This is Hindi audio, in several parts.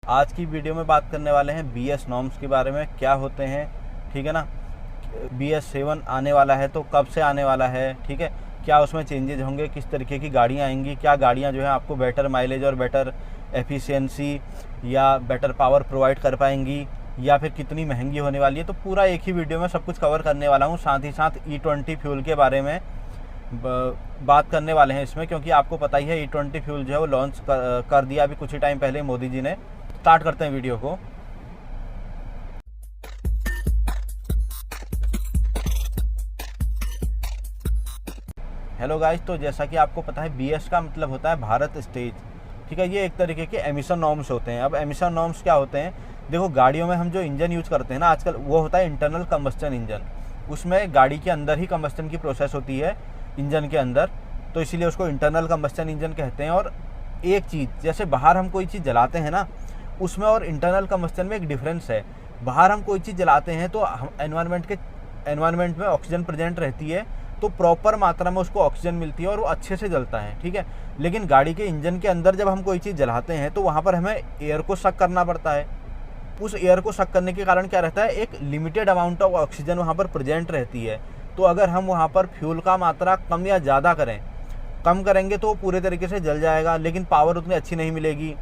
आज की वीडियो में बात करने वाले हैं BS नॉर्म्स के बारे में, क्या होते हैं, ठीक है ना। BS 7 आने वाला है तो कब से आने वाला है, ठीक है, क्या उसमें चेंजेज होंगे, किस तरीके की गाड़ियाँ आएंगी, क्या गाड़ियाँ जो है आपको बेटर माइलेज और बेटर एफिशिएंसी या बेटर पावर प्रोवाइड कर पाएंगी, या फिर कितनी महंगी होने वाली है। तो पूरा एक ही वीडियो में सब कुछ कवर करने वाला हूँ। साथ ही साथ E20 फ्यूल के बारे में बात करने वाले हैं इसमें, क्योंकि आपको पता ही है E20 फ्यूल जो है वो लॉन्च कर दिया अभी कुछ ही टाइम पहले मोदी जी ने। स्टार्ट करते हैं वीडियो को। हेलो गाइस, तो जैसा कि आपको पता है BS का मतलब होता है भारत स्टेज, ठीक है। ये एक तरीके के एमिशन नॉर्म्स होते हैं। अब एमिशन नॉर्म्स क्या होते हैं, देखो गाड़ियों में हम जो इंजन यूज़ करते हैं ना आजकल, वो होता है इंटरनल कंबस्टन इंजन। उसमें गाड़ी के अंदर ही कंबस्टन की प्रोसेस होती है इंजन के अंदर, तो इसीलिए उसको इंटरनल कंबस्टन इंजन कहते हैं। और एक चीज़, जैसे बाहर हम कोई चीज़ जलाते हैं ना, उसमें और इंटरनल कंबस्टन में एक डिफरेंस है। बाहर हम कोई चीज़ जलाते हैं तो एनवायरनमेंट में ऑक्सीजन प्रेजेंट रहती है, तो प्रॉपर मात्रा में उसको ऑक्सीजन मिलती है और वो अच्छे से जलता है, ठीक है। लेकिन गाड़ी के इंजन के अंदर जब हम कोई चीज़ जलाते हैं तो वहाँ पर हमें एयर को सक करना पड़ता है। उस एयर को सक करने के कारण क्या रहता है, एक लिमिटेड अमाउंट ऑफ ऑक्सीजन वहाँ पर प्रेजेंट रहती है। तो अगर हम वहाँ पर फ्यूल का मात्रा कम या ज़्यादा करें, कम करेंगे तो पूरे तरीके से जल जाएगा, लेकिन पावर उतनी अच्छी नहीं मिलेगी।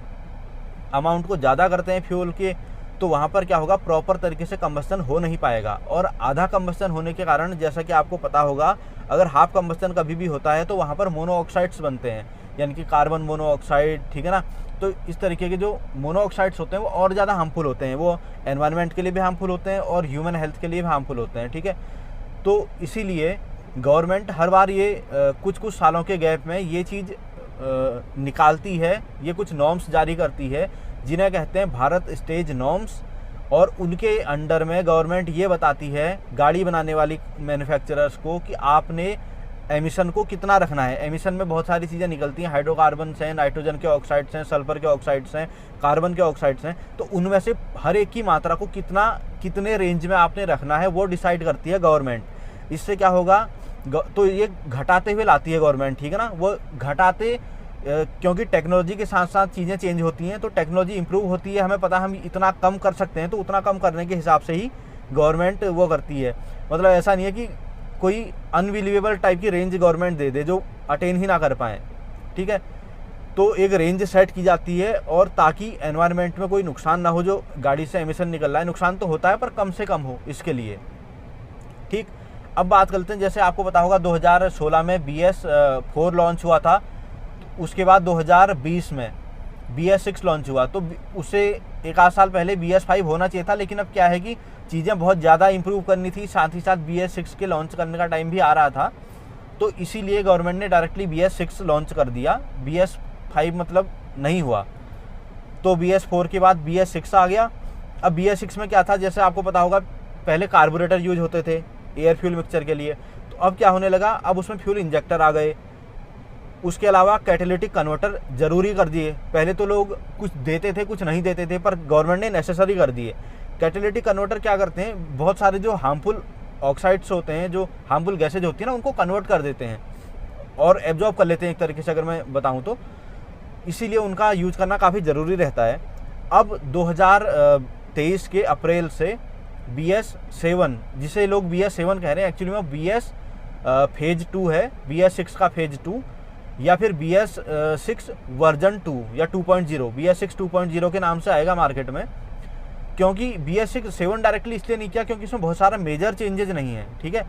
अमाउंट को ज़्यादा करते हैं फ्यूल के, तो वहाँ पर क्या होगा, प्रॉपर तरीके से कंबस्टन हो नहीं पाएगा। और आधा कंबस्टन होने के कारण, जैसा कि आपको पता होगा, अगर हाफ कंबस्टन कभी भी होता है तो वहाँ पर मोनोऑक्साइड्स बनते हैं, यानी कि कार्बन मोनोऑक्साइड, ठीक है ना। तो इस तरीके के जो मोनोऑक्साइड्स होते हैं वो और ज़्यादा हार्मफुल होते हैं, वो एनवायरनमेंट के लिए भी हार्मफुल होते हैं और ह्यूमन हेल्थ के लिए भी हार्मफुल होते हैं, ठीक है। तो इसीलिए गवर्नमेंट हर बार ये कुछ कुछ सालों के गैप में ये चीज़ निकालती है, ये कुछ नॉर्म्स जारी करती है जिन्हें कहते हैं भारत स्टेज नॉर्म्स। और उनके अंडर में गवर्नमेंट ये बताती है गाड़ी बनाने वाली मैन्युफैक्चरर्स को कि आपने एमिशन को कितना रखना है। एमिशन में बहुत सारी चीज़ें निकलती हैं, हाइड्रोकार्बन्स हैं, नाइट्रोजन के ऑक्साइड्स हैं, सल्फर के ऑक्साइड्स हैं, कार्बन के ऑक्साइड्स हैं। तो उनमें से हर एक की मात्रा को कितने रेंज में आपने रखना है वो डिसाइड करती है गवर्नमेंट। इससे क्या होगा, तो ये घटाते हुए लाती है गवर्नमेंट, ठीक है ना। वो घटाते, क्योंकि टेक्नोलॉजी के साथ साथ चीज़ें चेंज होती हैं, तो टेक्नोलॉजी इंप्रूव होती है, हमें पता हम इतना कम कर सकते हैं, तो उतना कम करने के हिसाब से ही गवर्नमेंट वो करती है। मतलब ऐसा नहीं है कि कोई अनबिलीवेबल टाइप की रेंज गवर्नमेंट दे दे जो अटेन ही ना कर पाएँ, ठीक है। तो एक रेंज सेट की जाती है, और ताकि एनवायरनमेंट में कोई नुकसान ना हो, जो गाड़ी से एमिशन निकल रहा है, नुकसान तो होता है पर कम से कम हो, इसके लिए, ठीक। अब बात करते हैं, जैसे आपको पता होगा 2016 में BS 4 लॉन्च हुआ था, उसके बाद 2020 में BS 6 लॉन्च हुआ। तो उससे एक आध साल पहले BS 5 होना चाहिए था, लेकिन अब क्या है कि चीज़ें बहुत ज़्यादा इंप्रूव करनी थी, साथ ही साथ BS 6 के लॉन्च करने का टाइम भी आ रहा था, तो इसीलिए गवर्नमेंट ने डायरेक्टली BS 6 लॉन्च कर दिया। BS 5 मतलब नहीं हुआ, तो BS 4 के बाद BS 6 आ गया। अब BS 6 में क्या था, जैसे आपको पता होगा पहले कार्बोरेटर यूज होते थे एयर फ्यूल मिक्सचर के लिए, तो अब क्या होने लगा, अब उसमें फ्यूल इंजेक्टर आ गए। उसके अलावा कैटेलिटिक कन्वर्टर ज़रूरी कर दिए। पहले तो लोग कुछ देते थे कुछ नहीं देते थे, पर गवर्नमेंट ने नेसेसरी कर दिए। कैटेलिटिक कन्वर्टर क्या करते हैं, बहुत सारे जो हार्मफुल ऑक्साइड्स होते हैं, जो हार्मफुल गैसेज होती है ना, उनको कन्वर्ट कर देते हैं और एब्जॉर्ब कर लेते हैं एक तरीके से, अगर मैं बताऊं तो। इसीलिए उनका यूज़ करना काफ़ी ज़रूरी रहता है। अब 2023 के अप्रैल से BS 7, जिसे लोग BS 7 कह रहे हैं, एक्चुअली में BS फेज 2 है, BS 6 का फेज 2, या फिर BS 6 वर्जन 2 या 2.0, BS 6 2.0 के नाम से आएगा मार्केट में। क्योंकि BS 6 7 डायरेक्टली इसलिए नहीं किया क्योंकि इसमें बहुत सारा मेजर चेंजेस नहीं है, ठीक है।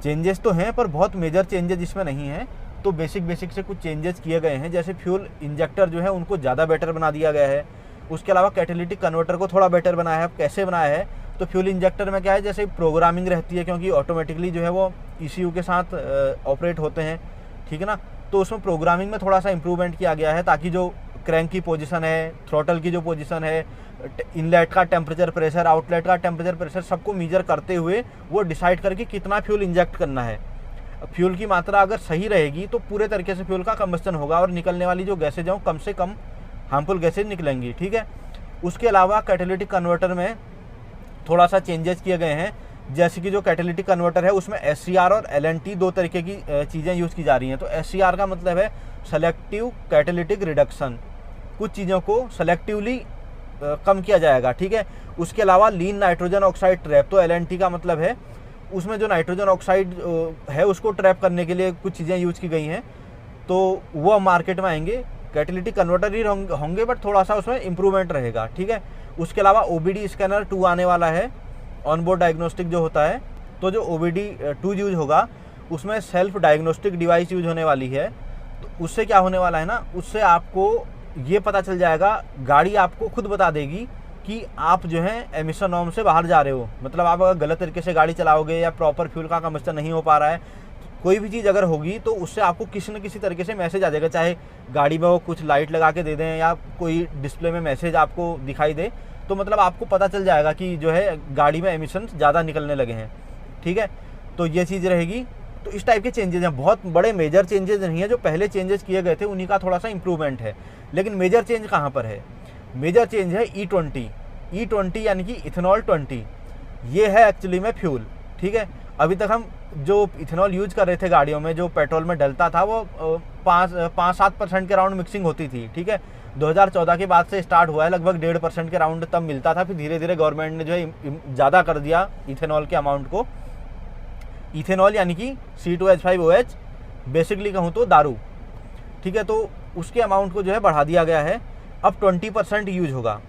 चेंजेस तो हैं पर बहुत मेजर चेंजेस इसमें नहीं है, तो बेसिक से कुछ चेंजेस किए गए हैं। जैसे फ्यूल इंजेक्टर जो है उनको ज़्यादा बेटर बना दिया गया है। उसके अलावा कैटेलिटिक कन्वर्टर को थोड़ा बेटर बनाया है। अब कैसे बनाया है, तो फ्यूल इंजेक्टर में क्या है, जैसे प्रोग्रामिंग रहती है, क्योंकि ऑटोमेटिकली जो है वो ECU के साथ ऑपरेट होते हैं, ठीक है ना। तो उसमें प्रोग्रामिंग में थोड़ा सा इम्प्रूवमेंट किया गया है, ताकि जो क्रैंक की पोजीशन है, थ्रोटल की जो पोजीशन है, इनलेट का टेम्परेचर प्रेशर, आउटलेट का टेम्परेचर प्रेशर, सबको मेजर करते हुए वो डिसाइड करके कितना फ्यूल इंजेक्ट करना है। फ्यूल की मात्रा अगर सही रहेगी तो पूरे तरीके से फ्यूल का कंबस्टन होगा और निकलने वाली जो गैसेज हैं कम से कम हार्मफुल गैसेज निकलेंगी, ठीक है। उसके अलावा कैटेलिटिक कन्वर्टर में थोड़ा सा चेंजेस किए गए हैं, जैसे कि जो कैटेलिटिक कन्वर्टर है उसमें SCR और LNT दो तरीके की चीज़ें यूज़ की जा रही हैं। तो SCR का मतलब है सेलेक्टिव कैटेलिटिक रिडक्शन, कुछ चीज़ों को सेलेक्टिवली कम किया जाएगा, ठीक है। उसके अलावा लीन नाइट्रोजन ऑक्साइड ट्रैप, तो LNT का मतलब है उसमें जो नाइट्रोजन ऑक्साइड है उसको ट्रैप करने के लिए कुछ चीज़ें यूज की गई हैं, तो वो मार्केट में आएंगे। कैटेलिटिक कन्वर्टर ही होंगे बट थोड़ा सा उसमें इम्प्रूवमेंट रहेगा, ठीक है। उसके अलावा OBD स्कैनर 2 आने वाला है, ऑनबोर्ड डायग्नोस्टिक जो होता है। तो जो OBD 2 यूज होगा उसमें सेल्फ डायग्नोस्टिक डिवाइस यूज होने वाली है। तो उससे क्या होने वाला है ना, उससे आपको ये पता चल जाएगा, गाड़ी आपको खुद बता देगी कि आप जो है एमिशन नॉर्म से बाहर जा रहे हो। मतलब आप अगर गलत तरीके से गाड़ी चलाओगे या प्रॉपर फ्यूल का कंबस्शन नहीं हो पा रहा है, कोई भी चीज़ अगर होगी तो उससे आपको किसी न किसी तरीके से मैसेज आ जाएगा, चाहे गाड़ी में वो कुछ लाइट लगा के दे दें या कोई डिस्प्ले में मैसेज आपको दिखाई दे, तो मतलब आपको पता चल जाएगा कि जो है गाड़ी में एमिशन ज़्यादा निकलने लगे हैं, ठीक है। तो ये चीज़ रहेगी। तो इस टाइप के चेंजेस हैं, बहुत बड़े मेजर चेंजेस नहीं है। जो पहले चेंजेस किए गए थे उन्हीं का थोड़ा सा इंप्रूवमेंट है। लेकिन मेजर चेंज कहाँ पर है? मेजर चेंज है E20 यानी कि इथेनॉल 20। ये है एक्चुअली में फ्यूल, ठीक है। अभी तक हम जो इथेनॉल यूज कर रहे थे गाड़ियों में, जो पेट्रोल में डलता था, वो 5-7% के राउंड मिक्सिंग होती थी, ठीक है। 2014 के बाद से स्टार्ट हुआ है, लगभग 1.5% के राउंड तब मिलता था। फिर धीरे धीरे गवर्नमेंट ने जो है ज़्यादा कर दिया इथेनॉल के अमाउंट को। इथेनॉल यानी कि C2H5OH, बेसिकली कहूँ तो दारू, ठीक है। तो उसके अमाउंट को जो है बढ़ा दिया गया है, अब 20% यूज होगा।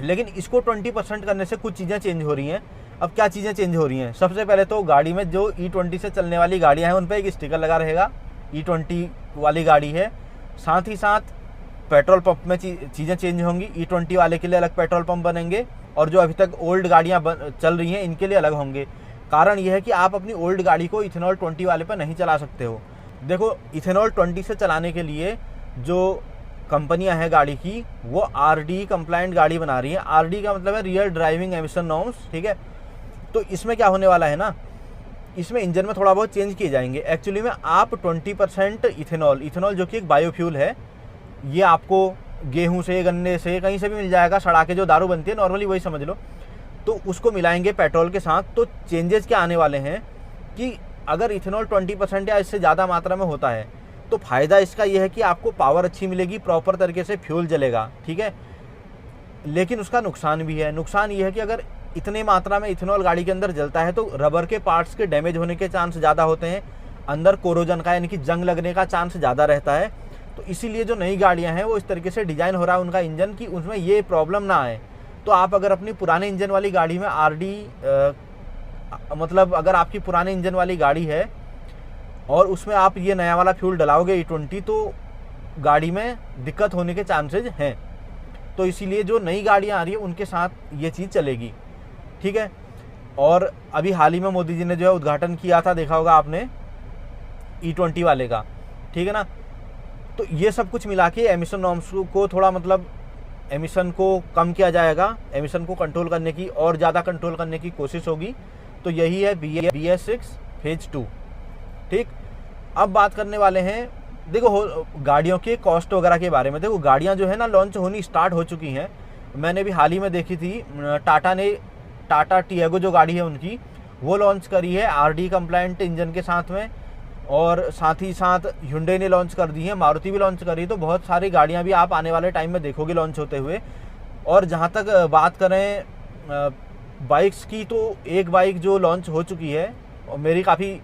लेकिन इसको 20% करने से कुछ चीज़ें चेंज हो रही हैं। अब क्या चीज़ें चेंज हो रही हैं? सबसे पहले तो गाड़ी में जो E20 से चलने वाली गाड़ियाँ हैं उन पर एक स्टिकर लगा रहेगा, E20 वाली गाड़ी है। साथ ही साथ पेट्रोल पंप में चीज़ें चेंज होंगी। E20 वाले के लिए अलग पेट्रोल पंप बनेंगे और जो अभी तक ओल्ड गाड़ियाँ चल रही हैं इनके लिए अलग होंगे। कारण यह है कि आप अपनी ओल्ड गाड़ी को इथेनॉल 20 वाले पर नहीं चला सकते हो। देखो, इथेनॉल 20 से चलाने के लिए जो कंपनियां हैं गाड़ी की, वो RDE कंप्लाइंट गाड़ी बना रही है। RDE का मतलब है रियल ड्राइविंग एमिशन नॉर्म्स, ठीक है। तो इसमें क्या होने वाला है ना, इसमें इंजन में थोड़ा बहुत चेंज किए जाएंगे। एक्चुअली में आप 20% इथेनॉल जो कि एक बायोफ्यूल है, ये आपको गेहूं से, गन्ने से, कहीं से भी मिल जाएगा। सड़ा के जो दारू बनती है नॉर्मली, वही समझ लो। तो उसको मिलाएंगे पेट्रोल के साथ। तो चेंजेस क्या आने वाले हैं कि अगर इथेनॉल 20% या इससे ज़्यादा मात्रा में होता है तो फ़ायदा इसका यह है कि आपको पावर अच्छी मिलेगी, प्रॉपर तरीके से फ्यूल जलेगा, ठीक है। लेकिन उसका नुकसान भी है। नुकसान ये है कि अगर इतने मात्रा में इथेनॉल गाड़ी के अंदर जलता है तो रबर के पार्ट्स के डैमेज होने के चांस ज़्यादा होते हैं, अंदर कोरोजन का यानी कि जंग लगने का चांस ज़्यादा रहता है। तो इसीलिए जो नई गाड़ियाँ हैं वो इस तरीके से डिज़ाइन हो रहा है उनका इंजन कि उसमें ये प्रॉब्लम ना आए। तो आप अगर अपनी पुराने इंजन वाली गाड़ी में मतलब अगर आपकी पुराने इंजन वाली गाड़ी है और उसमें आप ये नया वाला फ्यूल डलाओगे E20, तो गाड़ी में दिक्कत होने के चांसेज हैं। तो इसीलिए जो नई गाड़ियाँ आ रही है उनके साथ ये चीज़ चलेगी, ठीक है। और अभी हाल ही में मोदी जी ने जो है उद्घाटन किया था, देखा होगा आपने, E20 वाले का, ठीक है ना। तो ये सब कुछ मिला के एमिशन नॉर्म्स को थोड़ा मतलब एमिशन को कम किया जाएगा, एमिशन को कंट्रोल करने की और ज़्यादा कंट्रोल करने की कोशिश होगी। तो यही है BS6 फेज 2, ठीक। अब बात करने वाले हैं, देखो, गाड़ियों के कॉस्ट वगैरह के बारे में। देखो, गाड़ियां जो है ना लॉन्च होनी स्टार्ट हो चुकी हैं। मैंने भी हाल ही में देखी थी, टाटा टियागो जो गाड़ी है उनकी, वो लॉन्च करी है RDE कंप्लाइंट इंजन के साथ में। और साथ ही साथ Hyundai ने लॉन्च कर दी है, मारुति भी लॉन्च करी है। तो बहुत सारी गाड़ियाँ भी आप आने वाले टाइम में देखोगे लॉन्च होते हुए। और जहाँ तक बात करें बाइक्स की, तो एक बाइक जो लॉन्च हो चुकी है और मेरी काफ़ी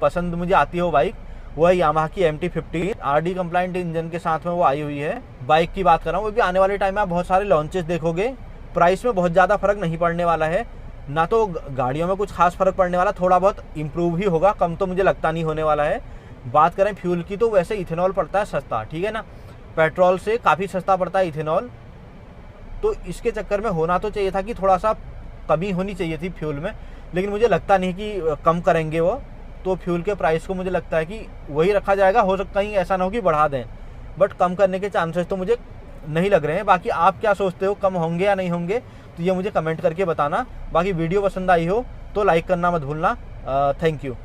पसंद मुझे आती है वो बाइक, वो है यामाहा की MT-15 RDE कंप्लाइंट इंजन के साथ में वो आई हुई है। बाइक की बात कर रहा हूँ, वो भी आने वाले टाइम में आप बहुत सारे लॉन्चेस देखोगे। प्राइस में बहुत ज़्यादा फ़र्क नहीं पड़ने वाला है, ना तो गाड़ियों में कुछ खास फ़र्क पड़ने वाला, थोड़ा बहुत इम्प्रूव ही होगा, कम तो मुझे लगता नहीं होने वाला है। बात करें फ्यूल की, तो वैसे इथेनॉल पड़ता है सस्ता, ठीक है ना, पेट्रोल से काफ़ी सस्ता पड़ता है इथेनॉल। तो इसके चक्कर में होना तो चाहिए था कि थोड़ा सा कमी होनी चाहिए थी फ्यूल में, लेकिन मुझे लगता नहीं कि कम करेंगे वो। तो फ्यूल के प्राइस को मुझे लगता है कि वही रखा जाएगा। हो सकता ही ऐसा ना हो कि बढ़ा दें, बट कम करने के चांसेस तो मुझे नहीं लग रहे हैं। बाकी आप क्या सोचते हो, कम होंगे या नहीं होंगे, तो ये मुझे कमेंट करके बताना। बाकी वीडियो पसंद आई हो तो लाइक करना मत भूलना। Thank you.